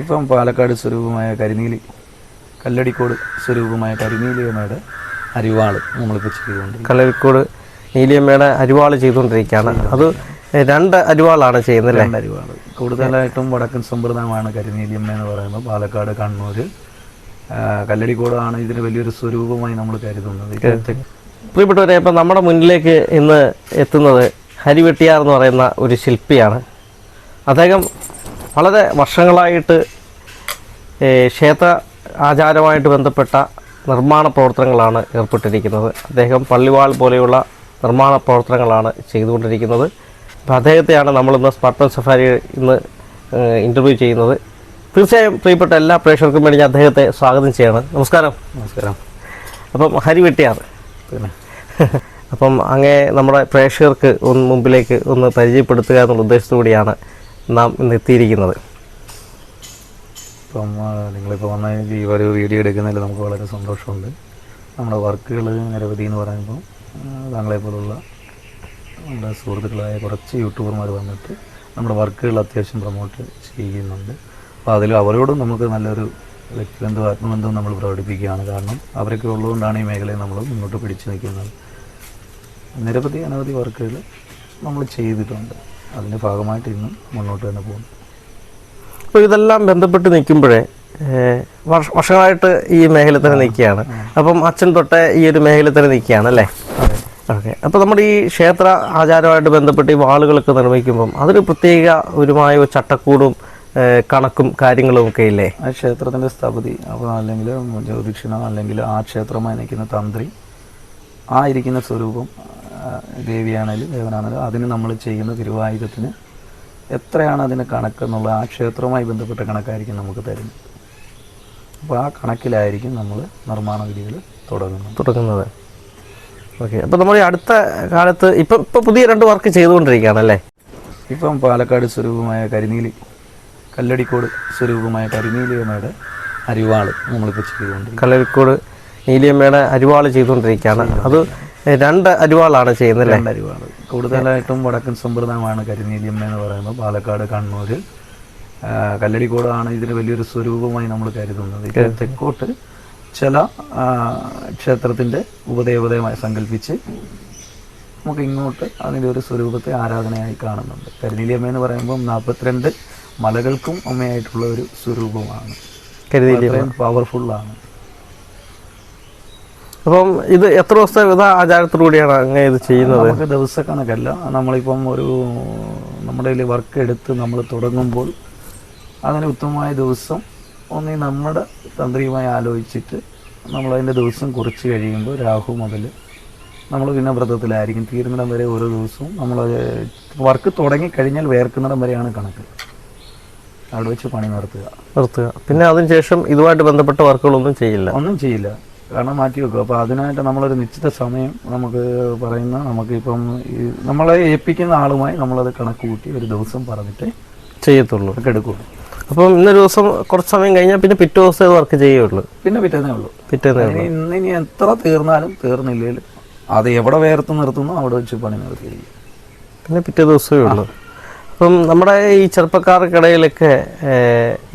ഇപ്പം പാലക്കാട് സ്വരൂപമായ കരിനീലി കല്ലടിക്കോട് സ്വരൂപമായ കരിനീലിയമ്മയുടെ അരിവാൾ നമ്മളിപ്പോൾ ചെയ്തുകൊണ്ട് കല്ലടിക്കോട് നീലിയമ്മയുടെ അരിവാൾ ചെയ്തുകൊണ്ടിരിക്കുകയാണ്. അത് രണ്ട് അരിവാളാണ് ചെയ്യുന്നത്. രണ്ട് അരിവാൾ കൂടുതലായിട്ടും വടക്കൻ സമ്പ്രദായമാണ് കരിനീലിയമ്മ എന്ന് പറയുന്നത്. പാലക്കാട്, കണ്ണൂർ, കല്ലടിക്കോടാണ് ഇതിന് വലിയൊരു സ്വരൂപമായി നമ്മൾ കരുതുന്നത്. പ്രിയപ്പെട്ടവരെ, ഇപ്പം നമ്മുടെ മുന്നിലേക്ക് ഇന്ന് എത്തുന്നത് ഹരിവെട്ടിയാർ എന്ന് പറയുന്ന ഒരു ശില്പിയാണ്. അദ്ദേഹം വളരെ വർഷങ്ങളായിട്ട് ക്ഷേത്ര ആചാരമായിട്ട് ബന്ധപ്പെട്ട നിർമ്മാണ പ്രവർത്തനങ്ങളാണ് ഏർപ്പെട്ടിരിക്കുന്നത്. അദ്ദേഹം പള്ളിവാൾ പോലെയുള്ള നിർമ്മാണ പ്രവർത്തനങ്ങളാണ് ചെയ്തുകൊണ്ടിരിക്കുന്നത്. അപ്പോൾ അദ്ദേഹത്തെയാണ് നമ്മളിന്ന് സ്പാർട്ടൻ സഫാരി ഇന്ന് ഇൻ്റർവ്യൂ ചെയ്യുന്നത്. തീർച്ചയായും പ്രിയപ്പെട്ട എല്ലാ പ്രേക്ഷകർക്കും വേണ്ടി ഞാൻ അദ്ദേഹത്തെ സ്വാഗതം ചെയ്യണം. നമസ്കാരം. നമസ്കാരം. അപ്പം ഹരിവെട്ടിയാർ, പിന്നെ അപ്പം അങ്ങേ നമ്മുടെ പ്രേക്ഷകർക്ക് മുമ്പിലേക്ക് ഒന്ന് പരിചയപ്പെടുത്തുക എന്നുള്ള ഉദ്ദേശത്തോടെയാണ് നാം ഇന്ന് എത്തിയിരിക്കുന്നത്. ഇപ്പം നിങ്ങളിപ്പോൾ വന്ന ഈ ഒരു വീഡിയോ എടുക്കുന്നതിൽ നമുക്ക് വളരെ സന്തോഷമുണ്ട്. നമ്മുടെ വർക്കുകൾ നിരവധി എന്ന് പറയുമ്പോൾ താങ്കളെപ്പോലുള്ള നമ്മുടെ സുഹൃത്തുക്കളായ കുറച്ച് യൂട്യൂബർമാർ വന്നിട്ട് നമ്മുടെ വർക്കുകൾ അത്യാവശ്യം പ്രൊമോട്ട് ചെയ്യുന്നുണ്ട്. അപ്പോൾ അതിൽ അവരോടും നമുക്ക് നല്ലൊരു വ്യക്തിബന്ധവും ആത്മബന്ധവും നമ്മൾ പ്രകടിപ്പിക്കുകയാണ്. കാരണം അവരൊക്കെ ഉള്ളതുകൊണ്ടാണ് ഈ മേഖലയെ നമ്മൾ മുന്നോട്ട് പിടിച്ചു നിൽക്കുന്നത്. അനവധി വർക്കുകൾ നമ്മൾ ചെയ്തിട്ടുണ്ട്. അതിൻ്റെ ഭാഗമായിട്ട് ഇന്നും മുന്നോട്ട് തന്നെ പോകുന്നു. അപ്പോൾ ഇതെല്ലാം ബന്ധപ്പെട്ട് നിൽക്കുമ്പോഴേ വർഷങ്ങളായിട്ട് ഈ മേഖല തന്നെ നിൽക്കുകയാണ്. അപ്പം അച്ഛൻ തൊട്ടേ ഈ ഒരു മേഖല തന്നെ നിൽക്കുകയാണ് അല്ലേ? ഓക്കെ. അപ്പോൾ നമ്മുടെ ഈ ക്ഷേത്ര ആചാരമായിട്ട് ബന്ധപ്പെട്ട് ഈ വാളുകളൊക്കെ നിർമ്മിക്കുമ്പം അതൊരു പ്രത്യേക ഒരുമായ ചട്ടക്കൂടും കണക്കും കാര്യങ്ങളും ഒക്കെ ഇല്ലേ? ആ ക്ഷേത്രത്തിൻ്റെ സ്ഥപതി അപ്പോൾ അല്ലെങ്കിൽ ജ്യോതിഷനോ അല്ലെങ്കിൽ ആ ക്ഷേത്രമായി നിൽക്കുന്ന തന്ത്രി, ആ ഇരിക്കുന്ന സ്വരൂപം ദേവിയാണെങ്കിലും ദേവനാണെങ്കിലും അതിന് നമ്മൾ ചെയ്യുന്ന തിരുവായുധത്തിന് എത്രയാണ് അതിൻ്റെ കണക്കെന്നുള്ള ആ ക്ഷേത്രവുമായി ബന്ധപ്പെട്ട കണക്കായിരിക്കും നമുക്ക് തരുന്നത്. അപ്പോൾ ആ കണക്കിലായിരിക്കും നമ്മൾ നിർമ്മാണ വിധികൾ തുടങ്ങുന്നത്. ഓക്കെ. അപ്പോൾ നമ്മൾ ഈ അടുത്ത കാലത്ത് ഇപ്പം പുതിയ രണ്ട് വർക്ക് ചെയ്തുകൊണ്ടിരിക്കുകയാണല്ലേ? ഇപ്പം പാലക്കാട് സ്വരൂപമായ കല്ലടിക്കോട് സ്വരൂപമായ കരിനീലിയമ്മയുടെ അരിവാൾ നമ്മളിപ്പോൾ ചെയ്തുകൊണ്ടിരിക്കുന്നത്. കല്ലടിക്കോട് നീലിയമ്മയുടെ അരിവാൾ ചെയ്തുകൊണ്ടിരിക്കുകയാണ്. അത് രണ്ട് അരിവാളാണ് ചെയ്യുന്നത്. രണ്ട് അരിവാൾ കൂടുതലായിട്ടും വടക്കൻ സമ്പ്രദായമാണ് കരിനീലിയമ്മ എന്ന് പറയുന്നത്. പാലക്കാട്, കണ്ണൂർ, കല്ലടിക്കോടാണ് ഇതിന് വലിയൊരു സ്വരൂപമായി നമ്മൾ കരുതുന്നത്. തെക്കോട്ട് ചില ക്ഷേത്രത്തിൻ്റെ ഉപദേവതയുമായി സങ്കല്പിച്ച് നമുക്ക് ഇങ്ങോട്ട് അതിൻ്റെ ഒരു സ്വരൂപത്തെ ആരാധനയായി കാണുന്നുണ്ട്. കരിനീലിയമ്മ എന്ന് പറയുമ്പം 42 മലകൾക്കും അമ്മയായിട്ടുള്ള ഒരു സ്വരൂപമാണ്. പവർഫുള്ളാണ്. അപ്പം ഇത് എത്ര ദിവസത്തെ ആചാരത്തോടുകൂടിയാണ് അങ്ങനെ ഇത് ചെയ്യുന്നത്? നമുക്ക് ദിവസക്കണക്കല്ല. നമ്മളിപ്പം നമ്മുടെ വർക്ക് എടുത്ത് നമ്മൾ തുടങ്ങുമ്പോൾ അതിന് ഉത്തമമായ ദിവസം ഒന്നീ നമ്മുടെ തന്ത്രിയുമായി ആലോചിച്ചിട്ട് നമ്മളതിൻ്റെ ദിവസം കുറിച്ച് കഴിയുമ്പോൾ രാഹു മുതൽ നമ്മൾ പിന്നെ വ്രതത്തിലായിരിക്കും. തീരുന്നിടം വരെ ഓരോ ദിവസവും നമ്മൾ വർക്ക് തുടങ്ങിക്കഴിഞ്ഞാൽ വേർക്കുന്നിടം വരെയാണ് കണക്ക്. അവിടെ വെച്ച് പണി നിർത്തുക. പിന്നെ അതിനുശേഷം ഇതുമായിട്ട് ബന്ധപ്പെട്ട വർക്കുകളൊന്നും ചെയ്യില്ല. കാരണം മാറ്റി വെക്കും. അപ്പോൾ അതിനായിട്ട് നമ്മളൊരു നിശ്ചിത സമയം നമുക്ക് പറയുന്ന നമുക്കിപ്പം നമ്മളെ ഏൽപ്പിക്കുന്ന ആളുമായി നമ്മളത് കണക്ക് കൂട്ടി ഒരു ദിവസം പറഞ്ഞിട്ടേ ചെയ്യത്തുള്ളൂ, എടുക്കുള്ളൂ. അപ്പം ഇന്നൊരു ദിവസം കുറച്ച് സമയം കഴിഞ്ഞാൽ പിന്നെ പിറ്റേ ദിവസം വർക്ക് ചെയ്യുള്ളൂ. പിന്നെ പിറ്റേന്നേ ഉള്ളൂ. ഇനി എത്ര തീർന്നാലും തീർന്നില്ലെങ്കിലും അത് എവിടെ വേർത്ത് നിർത്തുന്നു അവിടെ വെച്ച് പണി നിർത്തിയിരിക്കും. പിന്നെ പിറ്റേ ദിവസമേ ഉള്ളൂ. അപ്പം നമ്മുടെ ഈ ചെറുപ്പക്കാർക്കിടയിലൊക്കെ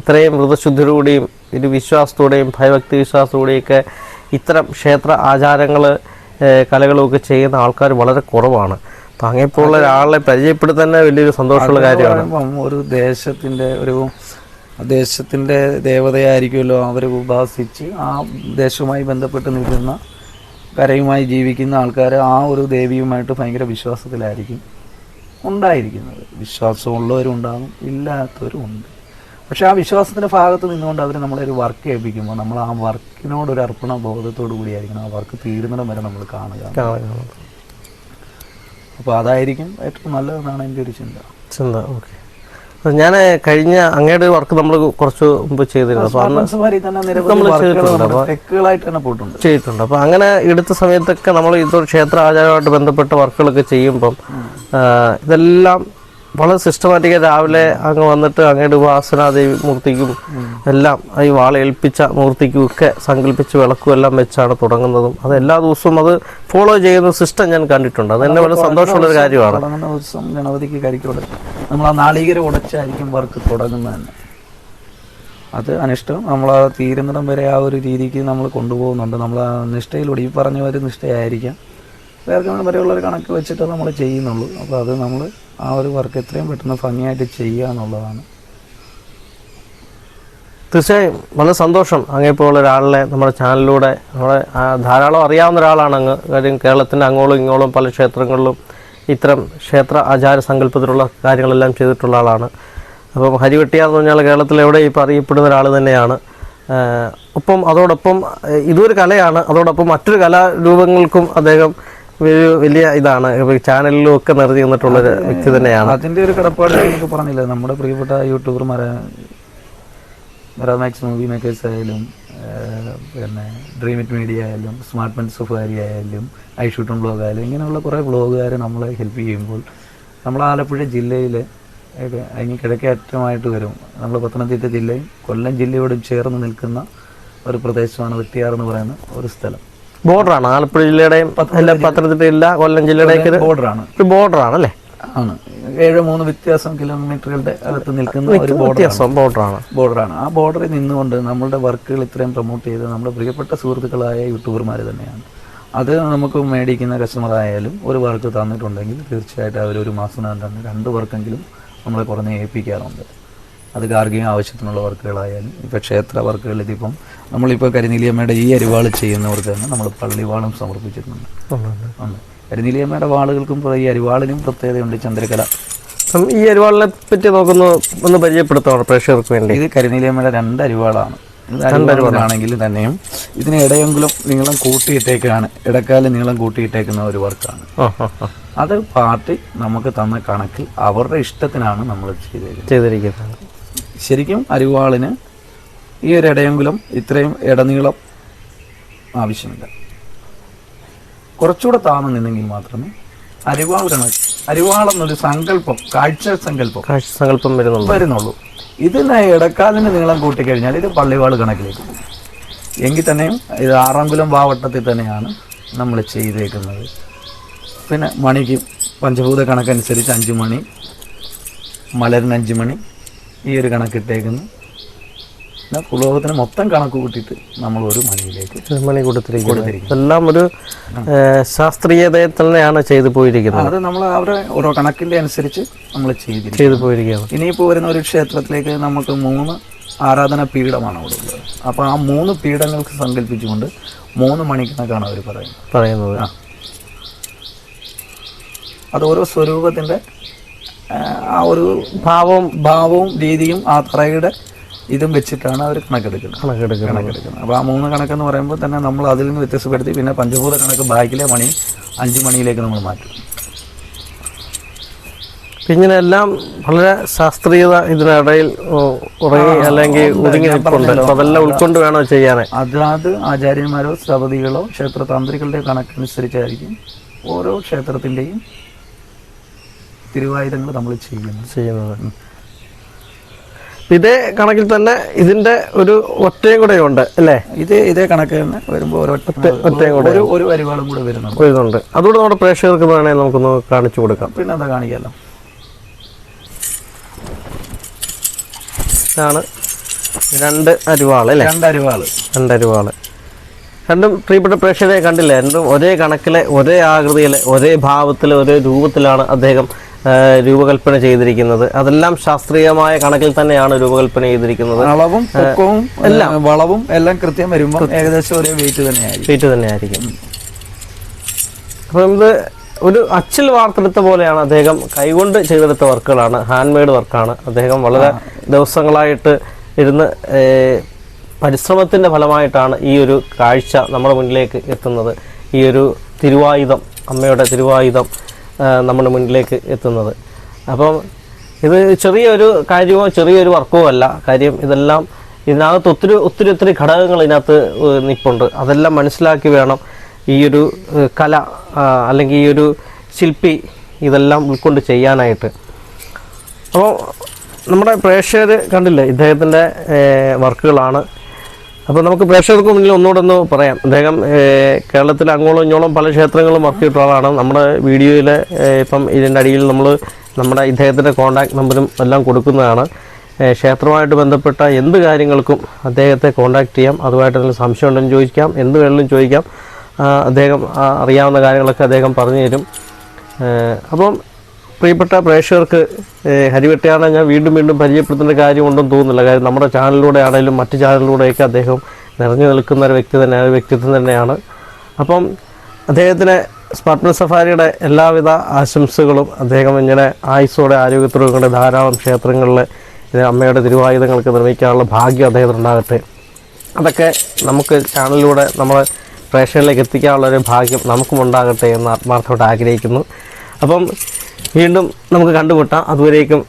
ഇത്രയും വ്രതശുദ്ധിയോടെയും ഒരു വിശ്വാസത്തോടെയും ഭയഭക്തി വിശ്വാസത്തോടെയൊക്കെ ഇത്തരം ക്ഷേത്ര ആചാരങ്ങൾ കലകളുമൊക്കെ ചെയ്യുന്ന ആൾക്കാർ വളരെ കുറവാണ്. അപ്പം അങ്ങനെയുള്ള ഒരാളെ പരിചയപ്പെടുത്താൻ തന്നെ വലിയൊരു സന്തോഷമുള്ള കാര്യമാണ്. ഒരു ദേശത്തിൻ്റെ ദേവതയായിരിക്കുമല്ലോ അവർ ഉപാസിച്ച് ആ ദേശവുമായി ബന്ധപ്പെട്ട് നിൽക്കുന്ന കരയുമായി ജീവിക്കുന്ന ആൾക്കാർ ആ ഒരു ദേവിയുമായിട്ട് ഭയങ്കര വിശ്വാസത്തിലായിരിക്കും ഉണ്ടായിരിക്കുന്നത്. വിശ്വാസമുള്ളവരും ഉണ്ടാകും, ഇല്ലാത്തവരും ഉണ്ട്. പക്ഷെ ആ വിശ്വാസത്തിൻ്റെ ഭാഗത്ത് നിന്നുകൊണ്ട് അവർ നമ്മളൊരു വർക്ക് ഏൽപ്പിക്കുമ്പോൾ നമ്മൾ ആ വർക്കിനോടൊരു അർപ്പണ ബോധത്തോടു കൂടിയായിരിക്കണം ആ വർക്ക് തീരുന്നിടം വരെ നമ്മൾ കാണുക. അപ്പോൾ അതായിരിക്കും ഏറ്റവും നല്ലതെന്നാണ് എൻ്റെ ഒരു ചിന്ത. ഓക്കെ. ഞാൻ കഴിഞ്ഞ അങ്ങയുടെ വർക്ക് നമ്മൾ കുറച്ച് മുമ്പ് ചെയ്തിട്ടുണ്ട്. അപ്പോൾ അങ്ങനെ എടുത്ത സമയത്തൊക്കെ നമ്മൾ ഇതൊരു ക്ഷേത്ര ആചാരമായിട്ട് ബന്ധപ്പെട്ട വർക്കുകളൊക്കെ ചെയ്യുമ്പം ഇതെല്ലാം വളരെ സിസ്റ്റമാറ്റിക്കായി രാവിലെ അങ്ങ് വന്നിട്ട് അങ്ങയുടെ ഉപാസനാദേവി മൂർത്തിക്കും എല്ലാം ഈ വാളേൽപ്പിച്ച മൂർത്തിക്കും ഒക്കെ സങ്കല്പിച്ച് വിളക്കും എല്ലാം വെച്ചാണ് തുടങ്ങുന്നതും. അത് എല്ലാ ദിവസവും അത് ഫോളോ ചെയ്യുന്ന സിസ്റ്റം ഞാൻ കണ്ടിട്ടുണ്ട്. അത് തന്നെ വളരെ സന്തോഷമുള്ളൊരു കാര്യമാണ്. തുടങ്ങുന്ന ദിവസം ഗണപതിക്ക് കരിക്കോട് നമ്മൾ ആ നാളികേരം ഉടച്ചായിരിക്കും വർക്ക് തുടങ്ങുന്നത് തന്നെ. അത് അനിഷ്ടം നമ്മൾ തീരുന്നിടം വരെ ആ ഒരു രീതിക്ക് നമ്മൾ കൊണ്ടുപോകുന്നുണ്ട്. നമ്മൾ ആ നിഷ്ഠയിലൂടെ ഈ പറഞ്ഞ ഒരു നിഷ്ഠയായിരിക്കാം ദീർഘകാലം വരെയുള്ളൊരു കണക്ക് വെച്ചിട്ട് നമ്മൾ ചെയ്യുന്നുള്ളൂ. അപ്പോൾ അത് നമ്മൾ ആ ഒരു വർക്ക് എത്രയും പെട്ടെന്ന് ഭംഗിയായിട്ട് ചെയ്യുക എന്നുള്ളതാണ്. തീർച്ചയായും വളരെ സന്തോഷം അങ്ങേപ്പോലുള്ള ഒരാളെ നമ്മുടെ ചാനലിലൂടെ നമ്മളെ ധാരാളം അറിയാവുന്ന ഒരാളാണ് അങ്ങ്. കാര്യം കേരളത്തിൻ്റെ അങ്ങോളം ഇങ്ങോളം പല ക്ഷേത്രങ്ങളിലും ഇത്തരം ക്ഷേത്ര ആചാര സങ്കല്പത്തിലുള്ള കാര്യങ്ങളെല്ലാം ചെയ്തിട്ടുള്ള ആളാണ്. അപ്പം ഹരിവെട്ടിയാർ എന്ന് പറഞ്ഞാൽ കേരളത്തിൽ എവിടെ ഇപ്പോൾ അറിയപ്പെടുന്ന ഒരാൾ തന്നെയാണ്. ഒപ്പം അതോടൊപ്പം ഇതൊരു കലയാണ്, അതോടൊപ്പം മറ്റൊരു കലാരൂപങ്ങൾക്കും അദ്ദേഹം ഒരു വലിയ ഇതാണ്. ചാനലിലും ഒക്കെ നിറഞ്ഞു നിന്നിട്ടുള്ളൊരു വ്യക്തി തന്നെയാണ്. അതിൻ്റെ ഒരു കടപ്പാട് എനിക്ക് പറഞ്ഞില്ല. നമ്മുടെ പ്രിയപ്പെട്ട യൂട്യൂബർമാരെ മെറാമാക്സ് മൂവി മേക്കേഴ്സ് ആയാലും പിന്നെ ഡ്രീം ഇറ്റ് മീഡിയ ആയാലും സ്മാർട്ട് മൻ സഫാരി ആയാലും ഐഷൂട്ടൺ ബ്ലോഗ് ആയാലും ഇങ്ങനെയുള്ള കുറേ ബ്ലോഗുകാർ നമ്മളെ ഹെൽപ്പ് ചെയ്യുമ്പോൾ നമ്മൾ ആലപ്പുഴ ജില്ലയിൽ അതിന് കിഴക്കേ അറ്റമായിട്ട് വരും. നമ്മൾ പത്തനംതിട്ട ജില്ലയും കൊല്ലം ജില്ലയോടും ചേർന്ന് നിൽക്കുന്ന ഒരു പ്രദേശമാണ് വെട്ടിയാർ എന്ന് പറയുന്ന ഒരു സ്ഥലം. ബോർഡറാണ് ആലപ്പുഴ ജില്ലയുടെയും പത്തനംതിട്ട ജില്ല കൊല്ലം ജില്ലയുടെയൊക്കെ ബോർഡറാണ്. ബോർഡറാണ് അല്ലേ? ആണ്. 7-3 വ്യത്യാസം കിലോമീറ്ററുകളുടെ അകത്ത് നിൽക്കുന്ന ഒരു ബോർഡറാണ്. ആ ബോർഡറിൽ നിന്നുകൊണ്ട് നമ്മളുടെ വർക്കുകൾ ഇത്രയും പ്രൊമോട്ട് ചെയ്ത് നമ്മുടെ പ്രിയപ്പെട്ട സുഹൃത്തുക്കളായ യൂട്യൂബർമാർ തന്നെയാണ്. അത് നമുക്ക് മേടിക്കുന്ന കസ്റ്റമറായാലും ഒരു വർക്ക് തന്നിട്ടുണ്ടെങ്കിൽ തീർച്ചയായിട്ടും അവരൊരു മാസം തന്നെ 2 വർക്കെങ്കിലും നമ്മളെ കുറഞ്ഞ് ഏൽപ്പിക്കാറുണ്ട്. അത് ഗാർഹിക ആവശ്യത്തിനുള്ള വർക്കുകളായാലും ഇപ്പോൾ ക്ഷേത്ര വർക്കുകൾ ഇതിപ്പം നമ്മളിപ്പോൾ കരിനീലിയമ്മയുടെ ഈ അരിവാൾ ചെയ്യുന്നവർക്ക് തന്നെ നമ്മൾ പള്ളിവാളും സമർപ്പിച്ചിട്ടുണ്ട്. കരിനീലിയമ്മയുടെ വാളുകൾക്കും ഈ അരിവാളിനും പ്രത്യേകതയുണ്ട്. ചന്ദ്രകല ഈ അരിവാളിനെ പറ്റി ഒന്ന് പരിചയപ്പെടുത്താം പ്രേക്ഷകർക്ക് വേണ്ടി. ഇത് കരിനീലിയമ്മയുടെ 2 അരിവാളാണ്. ആണെങ്കിൽ തന്നെയും ഇതിന് ഇടയെങ്കിലും നീളം കൂട്ടിയിട്ടേക്കാണ്, ഇടക്കാലം നീളം കൂട്ടിയിട്ടേക്കുന്ന ഒരു വർക്കാണ്. അത് പാർട്ടി നമുക്ക് തന്ന കണക്കിൽ അവരുടെ ഇഷ്ടത്തിനാണ് നമ്മൾ ചെയ്തിരിക്കുന്നത്. ശരിക്കും അരിവാളിന് ഈ ഒരു ഇടയെങ്കിലും ഇത്രയും ഇടനീളം ആവശ്യമില്ല. കുറച്ചുകൂടെ താഴ്ന്നു നിന്നെങ്കിൽ മാത്രമേ അരിവാളെന്നൊരു സങ്കല്പം, കാഴ്ച സങ്കല്പം വരുന്നുള്ളൂ. ഇതിന് ഇടക്കാലിന് നീളം കൂട്ടിക്കഴിഞ്ഞാൽ ഇത് പള്ളിവാൾ കണക്കിലേക്ക് പോകും. എങ്കിൽ തന്നെയും ഇത് 6 അങ്കുലം വാവട്ടത്തിൽ തന്നെയാണ് നമ്മൾ ചെയ്തേക്കുന്നത്. പിന്നെ മണിക്ക് പഞ്ചഭൂത കണക്കനുസരിച്ച് 5 മണി, മലരിന് 5 മണി, ഈ ഒരു കണക്കിട്ടേക്കുന്നു. പിന്നെ പുലോകത്തിന് മൊത്തം കണക്ക് കൂട്ടിയിട്ട് നമ്മൾ ഒരു മണി കൊടുത്തിരിക്കുന്നത്. എല്ലാം ഒരു ശാസ്ത്രീയതയിൽ തന്നെയാണ് ചെയ്തു പോയിരിക്കുന്നത്. അത് നമ്മൾ അവരുടെ ഓരോ കണക്കിൻ്റെ അനുസരിച്ച് നമ്മൾ ചെയ്തു പോയിരിക്കുകയാണ്. ഇനിയിപ്പോൾ വരുന്ന ഒരു ക്ഷേത്രത്തിലേക്ക് നമുക്ക് 3 ആരാധന പീഠമാണ് അവിടെ ഉള്ളത്. അപ്പോൾ ആ 3 പീഠങ്ങൾക്ക് സങ്കല്പിച്ചുകൊണ്ട് 3 മണിക്കണക്കാണ് അവർ പറയുന്നത്. അത് ഓരോ സ്വരൂപത്തിൻ്റെ ആ ഒരു ഭാവവും രീതിയും ആ തറയുടെ ഇതും വെച്ചിട്ടാണ് അവർ കണക്കെടുക്കുന്നത്. അപ്പോൾ ആ 3 കണക്കെന്ന് പറയുമ്പോൾ തന്നെ നമ്മൾ അതിൽ നിന്ന് വ്യത്യസ്തപ്പെടുത്തി പിന്നെ പഞ്ചഭൂത കണക്ക് ബാക്കിലെ മണി 5 മണിയിലേക്ക് നമ്മൾ മാറ്റും. ഇങ്ങനെ എല്ലാം വളരെ ശാസ്ത്രീയത ഇതിനിടയിൽ ഉറങ്ങി അല്ലെങ്കിൽ ഒതുങ്ങി നിൽപ്പുണ്ട്. അതെല്ലാം ഉൾക്കൊണ്ട് വേണോ ചെയ്യാൻ. അതാത് ആചാര്യന്മാരോ സ്ഥപതികളോ ക്ഷേത്രതാന്ത്രികളുടെ കണക്കനുസരിച്ചായിരിക്കും ഓരോ ക്ഷേത്രത്തിൻ്റെയും തിരുവായുധങ്ങൾ നമ്മൾ ചെയ്യുന്നത്. ഇതേ കണക്കിൽ തന്നെ ഇതിന്റെ ഒരു ഒറ്റയും കൂടെ ഉണ്ട് അല്ലേ? ഇതേ കണക്ക് തന്നെ വരുമ്പോൾ ഒരു അരിവാളും കൂടെ വരുന്നുണ്ട്. അതുകൂടെ നമ്മുടെ പ്രേക്ഷകർക്ക് വേണമെങ്കിൽ നമുക്കൊന്ന് കാണിച്ചു കൊടുക്കാം. പിന്നെ എന്താ കാണിക്കാമല്ലോ. ഇതാണ് 2 അരിവാള് അല്ലേ? 2 അരിവാള്. രണ്ടും പ്രിയപ്പെട്ട പ്രേക്ഷകരെ കണ്ടില്ലേ? രണ്ടും ഒരേ കണക്കിലെ, ഒരേ ആകൃതിയിലെ, ഒരേ ഭാവത്തിലെ, ഒരേ രൂപത്തിലാണ് അദ്ദേഹം രൂപകൽപ്പന ചെയ്തിരിക്കുന്നത്. അതെല്ലാം ശാസ്ത്രീയമായ കണക്കിൽ തന്നെയാണ് രൂപകൽപ്പന ചെയ്തിരിക്കുന്നത്. അളവും എല്ലാം വളവും എല്ലാം കൃത്യം വരുമ്പോൾ ഏകദേശം ഒരേ വെയിറ്റ് തന്നെയായിരിക്കും. അപ്പം ഇത് ഒരു അച്ചിൽ വാർത്തെടുത്ത പോലെയാണ്. അദ്ദേഹം കൈകൊണ്ട് ചെയ്തെടുത്ത വർക്കുകളാണ്, ഹാൻഡ് മെയ്ഡ് വർക്കാണ്. അദ്ദേഹം വളരെ ദിവസങ്ങളായിട്ട് ഇരുന്ന് പരിശ്രമത്തിൻ്റെ ഫലമായിട്ടാണ് ഈ ഒരു കാഴ്ച നമ്മുടെ മുന്നിലേക്ക് എത്തുന്നത്. ഈ ഒരു തിരുവായുധം, അമ്മയുടെ തിരുവായുധം നമ്മുടെ മുന്നിലേക്ക് എത്തുന്നത്. അപ്പം ഇത് ചെറിയൊരു കാര്യമോ ചെറിയൊരു വർക്കോ അല്ല. കാര്യം ഇതെല്ലാം ഇതിനകത്ത് ഒത്തിരി ഘടകങ്ങൾ ഇതിനകത്ത് നിൽപ്പുണ്ട്. അതെല്ലാം മനസ്സിലാക്കി വേണം ഈ ഒരു കല അല്ലെങ്കിൽ ഈ ഒരു ശില്പി ഇതെല്ലാം ഉൾക്കൊണ്ട് ചെയ്യാനായിട്ട്. അപ്പോൾ നമ്മുടെ പ്രേക്ഷകർ കണ്ടില്ലേ ഇദ്ദേഹത്തിൻ്റെ വർക്കുകളാണ്. അപ്പോൾ നമുക്ക് പ്രേക്ഷകർക്ക് മുന്നിൽ ഒന്നുകൂടെ ഒന്ന് പറയാം. അദ്ദേഹം കേരളത്തിൽ അങ്ങോളം ഇങ്ങോളം പല ക്ഷേത്രങ്ങളും വർക്ക് ചെയ്തിട്ടുള്ള ആളാണ്. നമ്മുടെ വീഡിയോയിൽ ഇപ്പം ഇതിൻ്റെ അടിയിൽ നമ്മൾ നമ്മുടെ ഇദ്ദേഹത്തിൻ്റെ കോൺടാക്ട് നമ്പറും എല്ലാം കൊടുക്കുന്നതാണ്. ക്ഷേത്രവുമായിട്ട് ബന്ധപ്പെട്ട എന്ത് കാര്യങ്ങൾക്കും അദ്ദേഹത്തെ കോൺടാക്റ്റ് ചെയ്യാം. അതുമായിട്ട് എന്തെങ്കിലും സംശയം ഉണ്ടെന്ന് ചോദിക്കാം, എന്ത് വേണമെങ്കിലും ചോദിക്കാം. അദ്ദേഹം അറിയാവുന്ന കാര്യങ്ങളൊക്കെ അദ്ദേഹം പറഞ്ഞു തരും. അപ്പം പ്രിയപ്പെട്ട പ്രേക്ഷകർക്ക് ഹരിവെട്ടിയാറിനെ ഞാൻ വീണ്ടും വീണ്ടും പരിചയപ്പെടുത്തേണ്ട കാര്യമുണ്ടെന്ന് തോന്നുന്നില്ല. കാര്യം നമ്മുടെ ചാനലിലൂടെ ആണെങ്കിലും മറ്റ് ചാനലിലൂടെയൊക്കെ അദ്ദേഹം നിറഞ്ഞു നിൽക്കുന്ന ഒരു വ്യക്തിത്വം തന്നെയാണ്. അപ്പം അദ്ദേഹത്തിന് സ്പാർട്ടൻ സഫാരിയുടെ എല്ലാവിധ ആശംസകളും. അദ്ദേഹം ഇങ്ങനെ ആയുസ്സോടെ ആരോഗ്യത്തോടെ കൊണ്ട് ധാരാളം ക്ഷേത്രങ്ങളിൽ അമ്മയുടെ തിരുവായുധങ്ങൾക്ക് നിർമ്മിക്കാനുള്ള ഭാഗ്യം അദ്ദേഹത്തിനുണ്ടാകട്ടെ. അതൊക്കെ നമുക്ക് ചാനലിലൂടെ നമ്മളെ പ്രേക്ഷകരിലേക്ക് എത്തിക്കാനുള്ളൊരു ഭാഗ്യം നമുക്കും ഉണ്ടാകട്ടെ എന്ന് ആത്മാർത്ഥമായിട്ട് ആഗ്രഹിക്കുന്നു. അപ്പം വീണ്ടും നമുക്ക് കണ്ടുമുട്ടാം. അതുവരേക്കും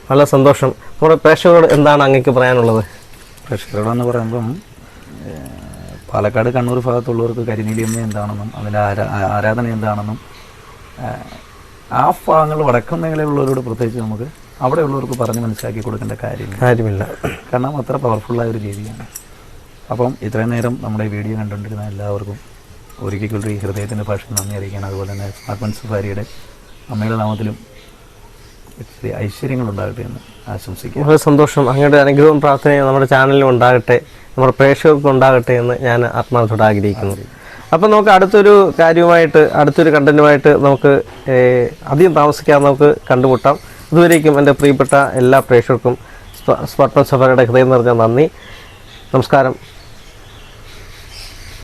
നല്ല സന്തോഷം. നമ്മുടെ പ്രേക്ഷകരോട് എന്താണ് അങ്ങേക്ക് പറയാനുള്ളത്? പ്രേക്ഷകരോടെന്ന് പറയുമ്പം പാലക്കാട് കണ്ണൂർ ഭാഗത്തുള്ളവർക്ക് കരിനീലിയമ്മ എന്താണെന്നും അതിൻ്റെ ആരാധന എന്താണെന്നും ആ ഭാഗങ്ങൾ വടക്കൻ മേഖലയിലുള്ളവരോട് പ്രത്യേകിച്ച് നമുക്ക് അവിടെയുള്ളവർക്ക് പറഞ്ഞ് മനസ്സിലാക്കി കൊടുക്കേണ്ട കാര്യമില്ല. കാരണം അത്ര പവർഫുള്ളായ ഒരു ജീവിയാണ്. അപ്പം ഇത്രയും നേരം നമ്മുടെ വീഡിയോ കണ്ടുകൊണ്ടിരുന്ന എല്ലാവർക്കും ഒരിക്കൽ ഈ ഹൃദയത്തിൻ്റെ ഭാഷ നന്ദി അറിയിക്കണം. അതുപോലെ തന്നെ സ്പാർട്ടൻ സഫാരിയുടെ അമ്മയുടെ നാമത്തിലും ഒത്തിരി ഐശ്വര്യങ്ങളുണ്ടാകട്ടെ എന്ന് ആശംസിക്കുക. വളരെ സന്തോഷം. അങ്ങയുടെ അനുഗ്രഹവും പ്രാർത്ഥനയും നമ്മുടെ ചാനലിലും ഉണ്ടാകട്ടെ, നമ്മുടെ പ്രേക്ഷകർക്കും ഉണ്ടാകട്ടെ എന്ന് ഞാൻ ആത്മാർത്ഥത്തോടെ ആഗ്രഹിക്കുന്നു. അപ്പം നമുക്ക് അടുത്തൊരു കാര്യവുമായിട്ട് അടുത്തൊരു കണ്ടന്റുമായിട്ട് നമുക്ക് അധികം താമസിക്കാതെ നമുക്ക് കണ്ടുമുട്ടാം. അതുവരേക്കും എൻ്റെ പ്രിയപ്പെട്ട എല്ലാ പ്രേക്ഷകർക്കും സ്പാർട്ടൻ സഫാരിയുടെ ഹൃദയം നിറഞ്ഞ നന്ദി. നമസ്കാരം.